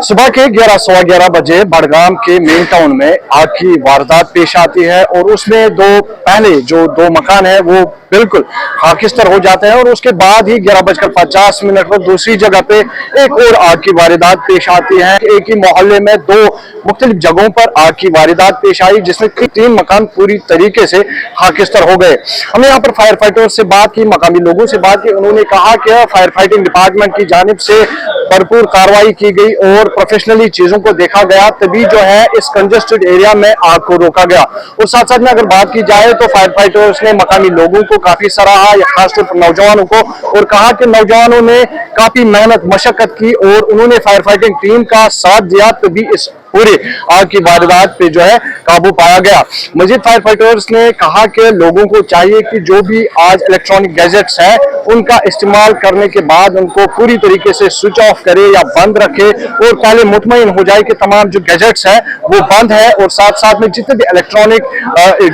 सुबह के 11:15 बजे बड़गाम के मेन टाउन में आग की वारदात पेश आती है और उसमें जो दो मकान है वो बिल्कुल खाकिस्तर हो जाते हैं और उसके बाद ही 11:50 पर दूसरी जगह पे एक और आग की वारदात पेश आती है। एक ही मोहल्ले में दो मुख्तलिफ जगहों पर आग की वारदात पेश आई जिसमें 3 मकान पूरी तरीके से खाकिस्तर हो गए। हमने यहाँ पर फायर फाइटर्स से बात की, मकामी लोगों से बात की। उन्होंने कहा कि फायर फाइटिंग डिपार्टमेंट की जानिब से भरपूर कार्रवाई की गई और प्रोफेशनली चीजों को देखा गया, तभी जो है इस कंजेस्टेड एरिया में आग को रोका गया। और साथ साथ में अगर बात की जाए तो फायर फाइटर्स ने मकामी लोगों को काफी सराहा, खासतौर पर नौजवानों को, और कहा कि नौजवानों ने काफी मेहनत मशक्कत की और उन्होंने फायर फाइटिंग टीम का साथ दिया, तभी इस पूरी आग की वारदात पे जो है काबू पाया गया। मजीद फायर फाइटर्स ने कहा कि लोगों को चाहिए कि जो भी आज इलेक्ट्रॉनिक गैजेट्स है उनका इस्तेमाल करने के बाद उनको पूरी तरीके से स्विच ऑफ करे या बंद रखे और पहले मुतमईन हो जाए कि तमाम जो गैजेट्स है वो बंद है, और साथ साथ में जितने भी इलेक्ट्रॉनिक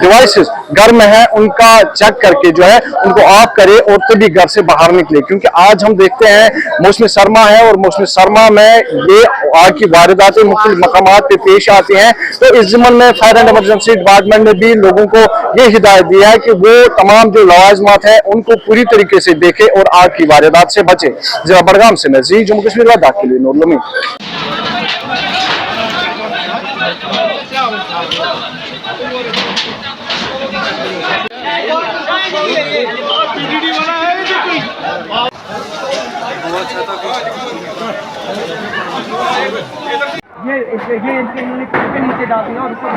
डिवाइसेस घर में है उनका चेक करके जो है उनको ऑफ करे और तभी घर से बाहर निकले। क्योंकि आज हम देखते हैं मौसम सरमा है और मौसम सरमा में ये आग की वारदातें मुख्तलिफ मकामात पे पेश आती हैं। तो इस ज़िम्मन में फायर एंड इमरजेंसी डिपार्टमेंट ने भी लोगों को ये हिदायत दी है कि वो तमाम जो लवाजमात है उनको पूरी तरीके से देखे और आग की वारदात से बचे। जिला बड़गाम से मज़ीद जम्मू कश्मीर लद्दाख के लिए नूर लमी। ये इनके इन्होंने पे नीचे डाल दिया और उसको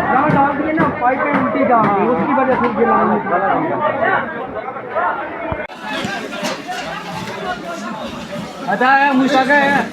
यहाँ डाल दिए ना, पाइप पे उल्टी जा रही है, उसकी वजह से अच्छा है मुझा गए हैं।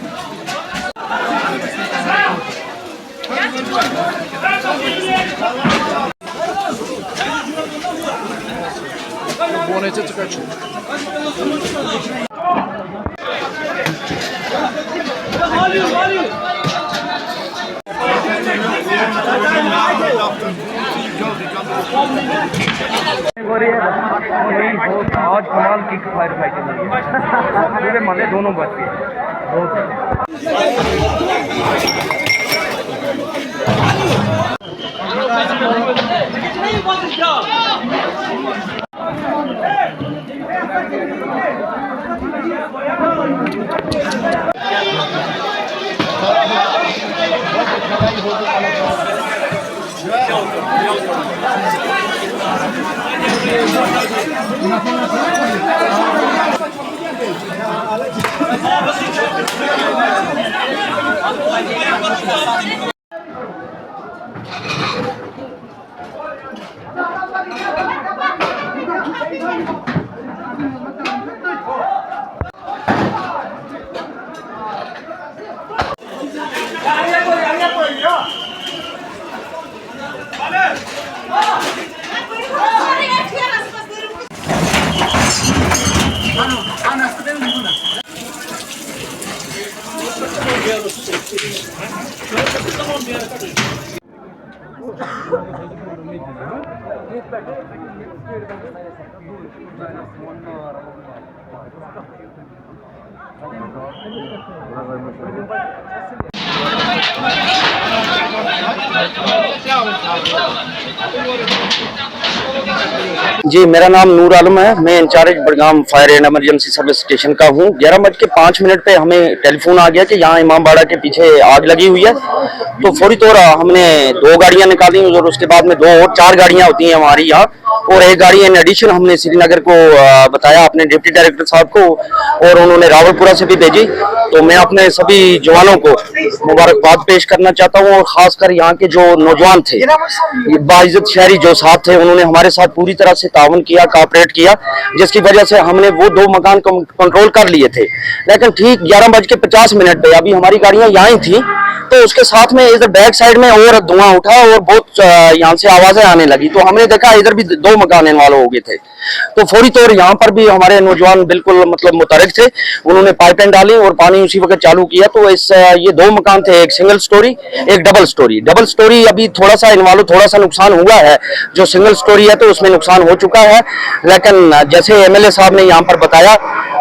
आज कमाल की फायर फाइटिंग पूरे माने दोनों बच गए। जी, मेरा नाम नूर आलम है। मैं in charge Budgam fire and emergency service station का हूँ। 11:05 पे हमें टेलीफोन आ गया कि यहाँ इमामबाड़ा के पीछे आग लगी हुई है। तो फौरी तौर हमने 2 गाड़ियाँ निकाली और उसके बाद में 2 और 4 गाड़ियाँ होती हैं हमारी यहाँ, और एक गाड़ी इन एडिशन हमने श्रीनगर को बताया अपने डिप्टी डायरेक्टर साहब को, और उन्होंने रावलपुरा से भी भेजी। तो मैं अपने सभी जवानों को मुबारकबाद पेश करना चाहता हूँ, और खासकर यहाँ के जो नौजवान थे, बाइज्जत शहरी जो साथ थे, उन्होंने हमारे साथ पूरी तरह से तावन किया, कोऑपरेट किया, जिसकी वजह से हमने वो 2 मकान कंट्रोल कर लिए थे। लेकिन ठीक 11:50 पे अभी हमारी गाड़ियां यहाँ ही थी, तो उसके साथ में इधर बैक साइड में और धुआं उठा और बहुत यहाँ से आवाजें आने लगी। तो हमने देखा इधर भी 2 मकान इन्वॉल्व हो गए थे। तो फौरी तौर यहाँ पर भी हमारे नौजवान बिल्कुल मतलब मुतरक थे, उन्होंने पाइपें डाली और पानी उसी वक्त चालू किया। तो ये 2 मकान थे, एक सिंगल स्टोरी एक डबल स्टोरी। डबल स्टोरी अभी थोड़ा सा इन्वॉल्व, थोड़ा सा नुकसान हुआ है। जो सिंगल स्टोरी है तो उसमें नुकसान हो चुका है, लेकिन जैसे MLA साहब ने यहाँ पर बताया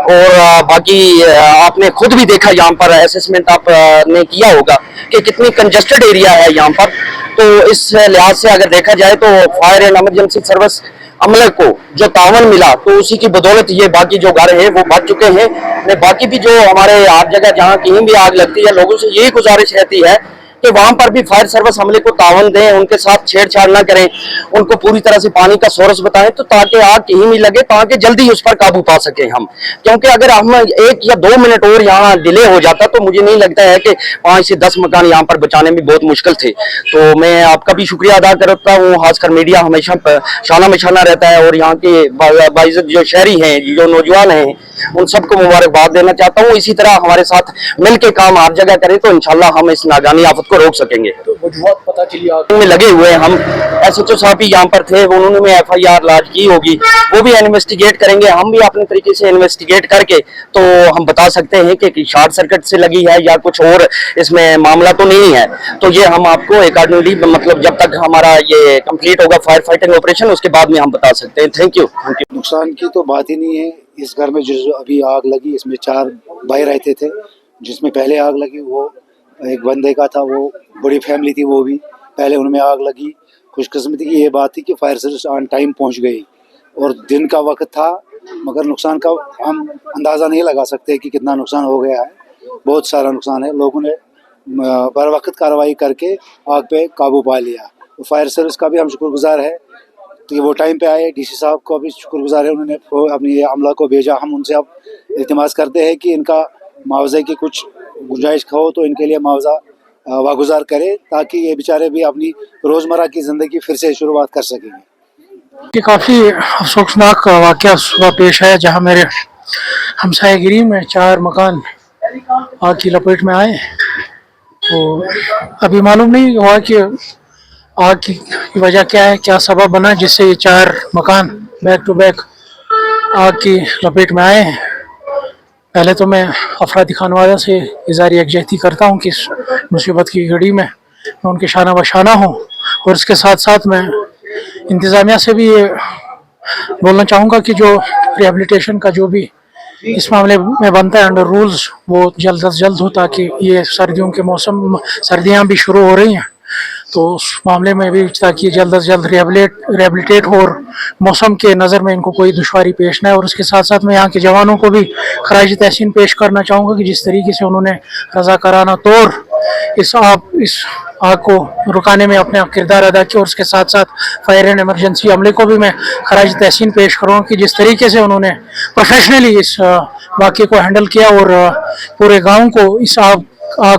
और बाकी आपने खुद भी देखा यहाँ पर असेसमेंट आपने किया होगा कि कितनी कंजेस्टेड एरिया है यहाँ पर। तो इस लिहाज से अगर देखा जाए तो फायर एंड इमरजेंसी सर्विस अमले को जो तावन मिला तो उसी की बदौलत ये बाकी जो घर हैं वो बच चुके हैं। बाकी भी जो हमारे हर जगह जहाँ कहीं भी आग लगती है लोगों से यही गुजारिश रहती है कि वहां पर भी फायर सर्विस अमले को तावन दें, उनके साथ छेड़छाड़ ना करें, उनको पूरी तरह से पानी का सोर्स बताएं तो ताकि आग कहीं नहीं लगे, ताकि जल्दी उस पर काबू पा सकें हम। क्योंकि अगर हम 1 या 2 मिनट और यहाँ डिले हो जाता तो मुझे नहीं लगता है कि 5 से 10 मकान यहाँ पर बचाने में बहुत मुश्किल थे। तो मैं आपका भी शुक्रिया अदा करता हूँ, खासकर मीडिया हमेशा शाना मिशाना रहता है, और यहाँ के बाइज्जत जो शहरी हैं, जो नौजवान हैं, उन सबको मुबारकबाद देना चाहता हूँ। इसी तरह हमारे साथ मिलके काम हर जगह करें तो इंशाल्लाह हम इस नागानी आफत को रोक सकेंगे। तो वजूहत पता चली आग में लगे हुए हैं हम। SHO साहब भी यहाँ पर थे, उन्होंने भी FIR लॉन्च की होगी, वो भी इन्वेस्टिगेट करेंगे। हम भी अपने तरीके से इन्वेस्टिगेट करके तो हम बता सकते हैं कि शॉर्ट सर्किट से लगी है या कुछ और इसमें मामला तो नहीं है। तो ये हम आपको अकॉर्डिंगली मतलब जब तक हमारा ये कंप्लीट होगा फायर फाइटिंग ऑपरेशन उसके बाद में हम बता सकते हैं। Thank you. नुकसान की तो बात ही नहीं है। इस घर में जो अभी आग लगी इसमें 4 भाई रहते थे। जिसमें पहले आग लगी वो एक बंदे का था, वो बड़ी फैमिली थी, वो भी पहले उनमें आग लगी। खुशकिस्मती की ये बात थी कि फायर सर्विस ऑन टाइम पहुंच गई और दिन का वक्त था, मगर नुकसान का हम अंदाज़ा नहीं लगा सकते कि कितना नुकसान हो गया है। बहुत सारा नुकसान है। लोगों ने बर वक्त कार्रवाई करके आग पे काबू पा लिया। तो फायर सर्विस का भी हम शुक्रगुजार है कि वो टाइम पे आए। DC साहब को भी शुक्रगुजार है, उन्होंने अपनी अमला को भेजा। हम उनसे अब इल्तिमास करते हैं कि इनका मुआवजे की कुछ गुंजाइश हो तो इनके लिए मुआवजा वागुजार करे, ताकि ये बेचारे भी अपनी रोज़मर्रा की ज़िंदगी फिर से शुरुआत कर सकेंगे। ये काफ़ी अफसोसनाक वाक़या सुबह पेश है, जहां मेरे हमसायागिरी में 4 मकान आग की लपेट में आए। तो अभी मालूम नहीं हुआ कि आग की वजह क्या है, क्या सबब बना जिससे ये 4 मकान बैक टू बैक आग की लपेट में आए हैं। पहले तो मैं अफरादी खानवादा से इज़हारी यकजहती करता हूँ कि इस मुसीबत की घड़ी में मैं उनके शाना बशाना हूँ, और इसके साथ साथ मैं इंतज़ामिया से भी ये बोलना चाहूँगा कि जो रिहेबिलिटेशन का जो भी इस मामले में बनता है अंडर रूल्स वो जल्द अज जल्द हो, ताकि ये सर्दियों के मौसम, सर्दियाँ भी शुरू हो रही हैं, तो उस मामले में भी ताकि जल्द अज जल्द रिहेबिलिटेट हो और मौसम के नज़र में इनको कोई दुश्वारी पेश ना है। और उसके साथ साथ मैं यहाँ के जवानों को भी खराज तहसीन पेश करना चाहूँगा कि जिस तरीके से उन्होंने रज़ाकाराना तौर इस आग को रुकाने में अपना किरदार अदा किया, और उसके साथ साथ फायर एंड इमरजेंसी अमले को भी मैं खराज तहसीन पेश करूँगा कि जिस तरीके से उन्होंने प्रोफेशनली इस वाक़े को हैंडल किया और पूरे गाँव को इस आग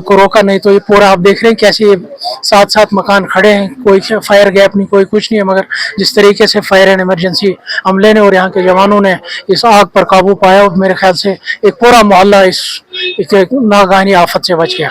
को रोका। नहीं तो ये पूरा आप देख रहे हैं कैसे ये 7 मकान खड़े हैं, कोई फायर गैप नहीं, कोई कुछ नहीं है, मगर जिस तरीके से फायर एंड इमरजेंसी अमले ने और यहाँ के जवानों ने इस आग पर काबू पाया, और मेरे ख्याल से एक पूरा मोहल्ला इस एक नागानी आफत से बच गया।